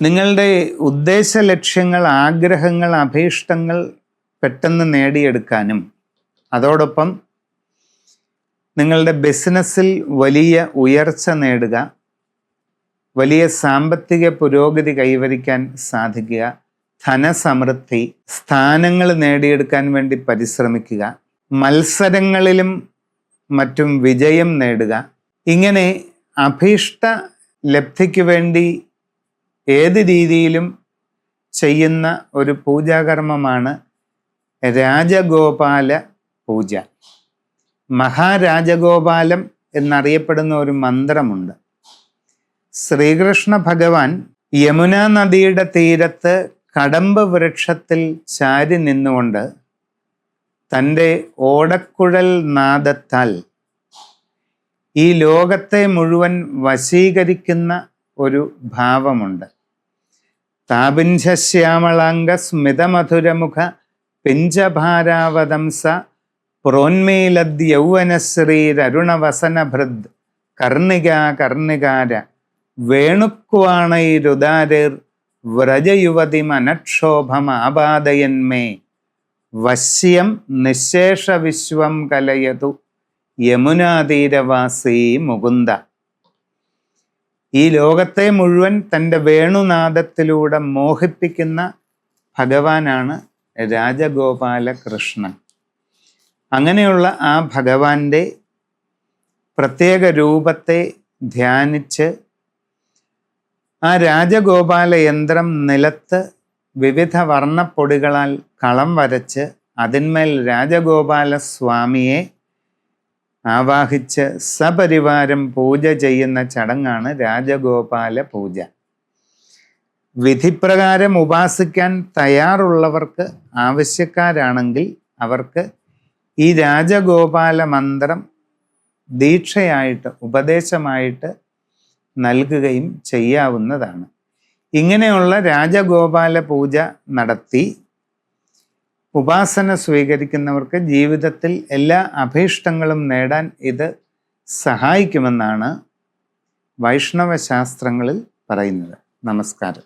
നിങ്ങളുടെ ഉദ്ദേശ ലക്ഷ്യങ്ങൾ, ആഗ്രഹങ്ങൾ, അഭീഷ്ടങ്ങൾ പെട്ടെന്ന് നേടിയെടുക്കാനും അതോടൊപ്പം നിങ്ങളുടെ ബിസിനസ്സിൽ വലിയ ഉയർച്ച നേടുക, വലിയ സാമ്പത്തിക പുരോഗതി കൈവരിക്കാൻ സാധിക്കുക, ധനസമൃദ്ധി, സ്ഥാനങ്ങൾ നേടിയെടുക്കാൻ വേണ്ടി പരിശ്രമിക്കുക, മത്സരങ്ങളിലും മറ്റും വിജയം നേടുക, ഇങ്ങനെ അഭീഷ്ട ലബ്ധിക്ക് വേണ്ടി ഏത് രീതിയിലും ചെയ്യുന്ന ഒരു പൂജാകർമ്മമാണ് രാജഗോപാല പൂജ. മഹാരാജഗോപാലം എന്നറിയപ്പെടുന്ന ഒരു മന്ത്രമുണ്ട്. ശ്രീകൃഷ്ണ ഭഗവാൻ യമുനാ നദിയുടെ തീരത്ത് കടമ്പ് വൃക്ഷത്തിൽ ചാരി നിന്നുകൊണ്ട് തൻ്റെ ഓടക്കുഴൽ നാദത്താൽ ഈ ലോകത്തെ മുഴുവൻ വശീകരിക്കുന്ന ഒരു ഭാവമുണ്ട്. താപിഞ്ചശ്യാമളാംഗ സ്മിതമധുരമുഖ പിഞ്ചഭാരാവതംസ പ്രോന്മീലദ്യൗവനശ്രീരരുണവസനഭൃദ് കർണികാ കർണികാര വേണുക്വാണൈരുദാരിർ വ്രജയുവതിമനക്ഷോഭമാപാദയന്മേ വശ്യം നിശേഷ വിശ്വം കലയതു യമുനാതീരവാസീ മുകുന്ദ. ഈ ലോകത്തെ മുഴുവൻ തൻ്റെ വേണുനാദത്തിലൂടെ മോഹിപ്പിക്കുന്ന ഭഗവാനാണ് രാജഗോപാല കൃഷ്ണൻ. അങ്ങനെയുള്ള ആ ഭഗവാന്റെ പ്രത്യേക രൂപത്തെ ധ്യാനിച്ച് ആ രാജഗോപാല യന്ത്രം നിലത്ത് വിവിധ വർണ്ണപ്പൊടികളാൽ കളം വരച്ച് അതിന്മേൽ രാജഗോപാല സ്വാമിയെ ആവാഹിച്ച് സപരിവാരം പൂജ ചെയ്യുന്ന ചടങ്ങാണ് രാജഗോപാല പൂജ. വിധിപ്രകാരം ഉപാസിക്കാൻ തയ്യാറുള്ളവർക്ക്, ആവശ്യക്കാരാണെങ്കിൽ അവർക്ക് ഈ രാജഗോപാല മന്ത്രം ദീക്ഷയായിട്ട്, ഉപദേശമായിട്ട് നൽകുകയും ചെയ്യാവുന്നതാണ്. ഇങ്ങനെയുള്ള രാജഗോപാല പൂജ നടത്തി ഉപാസന സ്വീകരിക്കുന്നവർക്ക് ജീവിതത്തിൽ എല്ലാ അഭീഷ്ടങ്ങളും നേടാൻ ഇത് സഹായിക്കുമെന്നാണ് വൈഷ്ണവ ശാസ്ത്രങ്ങളിൽ പറയുന്നത്. നമസ്കാരം.